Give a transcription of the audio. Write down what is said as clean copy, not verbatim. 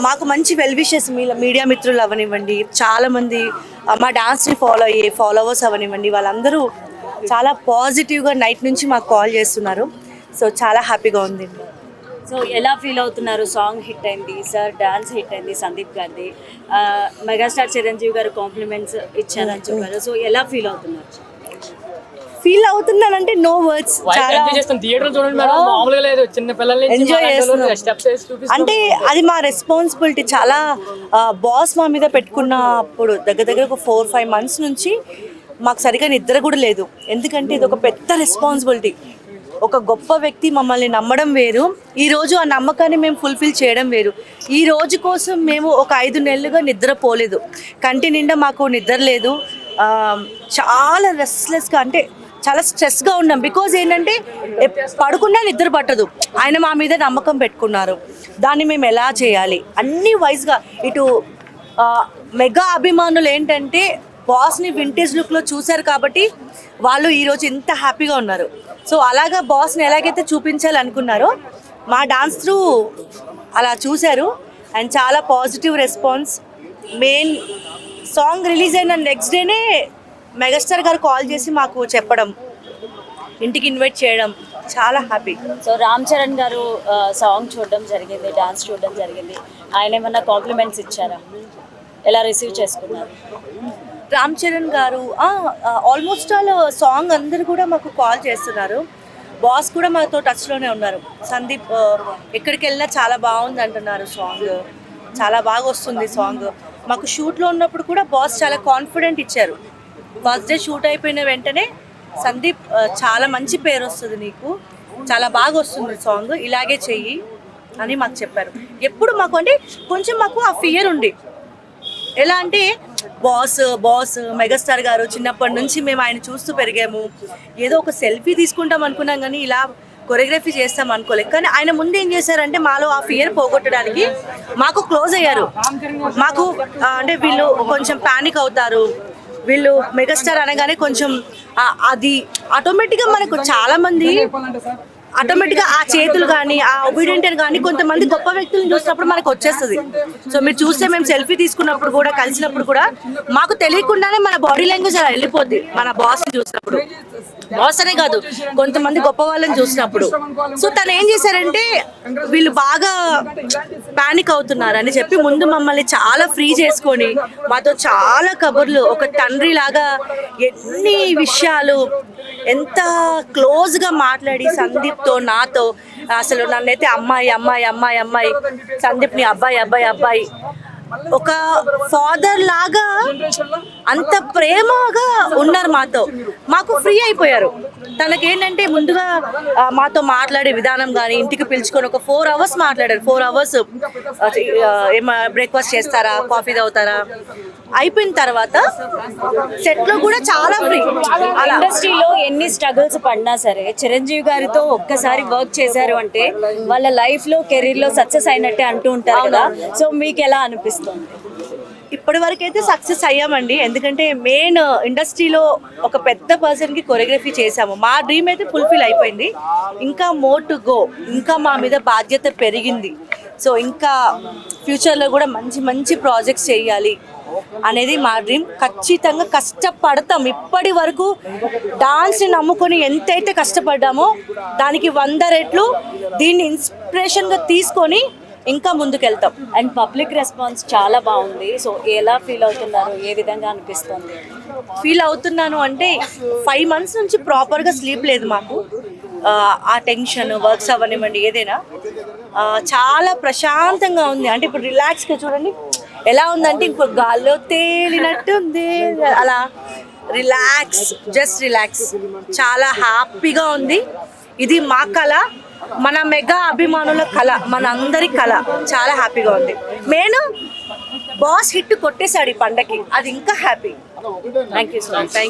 మాకు మంచి well wishes media మిత్రులు అవనివ్వండి, చాలామంది మా డాన్స్ని ఫాలో అయ్యే ఫాలోవర్స్ అవనివ్వండి, వాళ్ళందరూ చాలా పాజిటివ్గా నైట్ నుంచి మాకు కాల్ చేస్తున్నారు. సో చాలా హ్యాపీగా ఉంది. సో ఎలా ఫీల్ అవుతున్నారు? సాంగ్ హిట్ అయింది, సార్ డాన్స్ హిట్ అయింది సందీప్ గారిది, మెగాస్టార్ చిరంజీవి గారు కాంప్లిమెంట్స్ ఇచ్చారని చెప్పారు. సో ఎలా ఫీల్ అవుతున్నారు? ఫీల్ అవుతున్నానంటే నో వర్డ్స్. చాలా ఎంజాయ్ చేస్తున్నాం. అంటే అది మా రెస్పాన్సిబిలిటీ. చాలా బాస్ మా మీద పెట్టుకున్నప్పుడు దగ్గర ఒక 4-5 months నుంచి మాకు సరిగా నిద్ర కూడా లేదు. ఎందుకంటే ఇది ఒక పెద్ద రెస్పాన్సిబిలిటీ. ఒక గొప్ప వ్యక్తి మమ్మల్ని నమ్మడం వేరు, ఈరోజు ఆ నమ్మకాన్ని మేము ఫుల్ఫిల్ చేయడం వేరు. ఈ రోజు కోసం మేము ఒక 5 నెలలుగా నిద్రపోలేదు. కంటి నిండా మాకు నిద్ర లేదు. చాలా రెస్ట్లెస్గా, అంటే చాలా స్ట్రెస్గా ఉన్నాం. బికాజ్ ఏంటంటే పడుకున్నా నిద్ర పట్టదు. ఆయన మా మీద నమ్మకం పెట్టుకున్నారు. దాన్ని మేము ఎలా చేయాలి అన్ని వైజ్గా. ఇటు మెగా అభిమానులు ఏంటంటే బాస్ని వింటేజ్ లుక్లో చూశారు కాబట్టి వాళ్ళు ఈరోజు ఇంత హ్యాపీగా ఉన్నారు. సో అలాగా బాస్ని ఎలాగైతే చూపించాలనుకున్నారో మా డాన్స్ త్రూ అలా చూశారు. అండ్ చాలా positive response. Main song release అయిన నెక్స్ట్ డేనే మెగాస్టార్ గారు కాల్ చేసి మాకు చెప్పడం, ఇంటికి ఇన్వైట్ చేయడం, చాలా హ్యాపీ. సో రామ్ చరణ్ గారు సాంగ్ చూడడం జరిగింది, డాన్స్ చూడడం జరిగింది. ఆయన ఏమన్నా కాంప్లిమెంట్స్ ఇచ్చారా? ఎలా రిసీవ్ చేసుకున్నారు? రామ్ చరణ్ గారు ఆల్మోస్ట్ ఆల్ సాంగ్ అందరు కూడా మాకు కాల్ చేస్తున్నారు. బాస్ కూడా మాతో టచ్లోనే ఉన్నారు. సందీప్ ఎక్కడికి వెళ్ళినా చాలా బాగుంది అంటున్నారు. సాంగ్ చాలా బాగా వస్తుంది. సాంగ్ మాకు షూట్లో ఉన్నప్పుడు కూడా బాస్ చాలా కాన్ఫిడెంట్ ఇచ్చారు. ఫస్ట్ డే షూట్ అయిపోయిన వెంటనే సందీప్ చాలా మంచి పేరు వస్తుంది నీకు, చాలా బాగా వస్తుంది సాంగ్, ఇలాగే చెయ్యి అని మాకు చెప్పారు. ఎప్పుడు మాకు అంటే కొంచెం మాకు ఆ ఫియర్ ఉంది. ఎలా అంటే బాస్ మెగాస్టార్ గారు చిన్నప్పటి నుంచి మేము ఆయన చూస్తూ పెరిగాము. ఏదో ఒక సెల్ఫీ తీసుకుంటాం అనుకున్నాం, కానీ ఇలా కొరియోగ్రఫీ చేస్తాం అనుకోలేదు. కానీ ఆయన ముందు ఏం చేశారంటే మాలో ఆ ఫియర్ పోగొట్టడానికి మాకు క్లోజ్ అయ్యారు. మాకు అంటే వీళ్ళు కొంచెం ప్యానిక్ అవుతారు, వీళ్ళు మెగాస్టార్ అనగానే కొంచెం అది ఆటోమేటిక్గా మనకు చాలామంది ఆటోమేటిక్గా ఆ చేతులు కానీ ఆ ఒబీడియంట్ కానీ కొంతమంది గొప్ప వ్యక్తులను చూసినప్పుడు మనకు వచ్చేస్తుంది. సో మీరు చూస్తే మేము సెల్ఫీ తీసుకున్నప్పుడు కూడా, కలిసినప్పుడు కూడా మాకు తెలియకుండానే మన బాడీ లాంగ్వేజ్ అలా వెళ్ళిపోద్ది. మన బాస్ని చూసినప్పుడు, బాస్ అనే కాదు కొంతమంది గొప్ప వాళ్ళని చూసినప్పుడు. సో తను ఏం చేశారంటే వీళ్ళు బాగా ప్యానిక్ అవుతున్నారు అని చెప్పి ముందు మమ్మల్ని చాలా ఫ్రీ చేసుకొని మాతో చాలా కబుర్లు, ఒక తండ్రి లాగా ఎన్ని విషయాలు ఎంత క్లోజ్గా మాట్లాడి సందీప్తో నాతో, అసలు నన్నైతే అమ్మాయి అమ్మాయి అమ్మాయి అమ్మాయి, సందీప్ని అబ్బాయి అబ్బాయి అబ్బాయి, ఒక ఫాదర్ లాగా అంత ప్రేమగా ఉన్నారు మాతో. మాకు ఫ్రీ అయిపోయారు. తనకేంటంటే ముందుగా మాతో మాట్లాడే విధానం కానీ, ఇంటికి పిలుచుకొని ఒక 4 hours మాట్లాడారు. 4 hours బ్రేక్ఫాస్ట్ చేస్తారా, కాఫీ తాగుతారా, అయిపోయిన తర్వాత సెట్లో కూడా చాలా ఫ్రీ. ఇండస్ట్రీలో ఎన్ని స్ట్రగుల్స్ పడినా సరే చిరంజీవి గారితో ఒక్కసారి వర్క్ చేశారు అంటే వాళ్ళ లైఫ్లో కెరీర్లో సక్సెస్ అయినట్టే అంటూ ఉంటారు కదా. సో మీకు ఎలా అనిపిస్తుంది? ఇప్పటి వరకు అయితే సక్సెస్ అయ్యామండి. ఎందుకంటే మెయిన్ ఇండస్ట్రీలో ఒక పెద్ద పర్సన్కి కొరియోగ్రఫీ చేశాము. మా డ్రీమ్ అయితే ఫుల్ఫిల్ అయిపోయింది. ఇంకా మోర్ టు గో. ఇంకా మా మీద బాధ్యత పెరిగింది. సో ఇంకా ఫ్యూచర్లో కూడా మంచి మంచి ప్రాజెక్ట్స్ చేయాలి అనేది మా డ్రీమ్. ఖచ్చితంగా కష్టపడతాం. ఇప్పటి వరకు డాన్స్ని నమ్ముకొని ఎంతైతే కష్టపడ్డామో దానికి 100 రెట్లు దీన్ని ఇన్స్పిరేషన్గా తీసుకొని ఇంకా ముందుకెళ్తాం. అండ్ పబ్లిక్ రెస్పాన్స్ చాలా బాగుంది. సో ఎలా ఫీల్ అవుతున్నారు? ఏ విధంగా అనిపిస్తుంది? ఫీల్ అవుతున్నాను అంటే 5 months నుంచి ప్రాపర్గా స్లీప్ లేదు మాకు. ఆ టెన్షన్, వర్క్స్ అవనివ్వండి, ఏదైనా చాలా ప్రశాంతంగా ఉంది. అంటే ఇప్పుడు రిలాక్స్గా చూడండి ఎలా ఉందంటే ఇప్పుడు గాల్లో తేలినట్టు ఉంది. అలా రిలాక్స్, జస్ట్ రిలాక్స్, చాలా హ్యాపీగా ఉంది. ఇది మా కళ, మన మెగా అభిమానుల కళ, మన అందరి కళ. చాలా హ్యాపీగా ఉంది. మెయిన్ బాస్ హిట్ కొట్టేశాడు ఈ పండగకి, అది ఇంకా happy. Thank you so much. Thank you.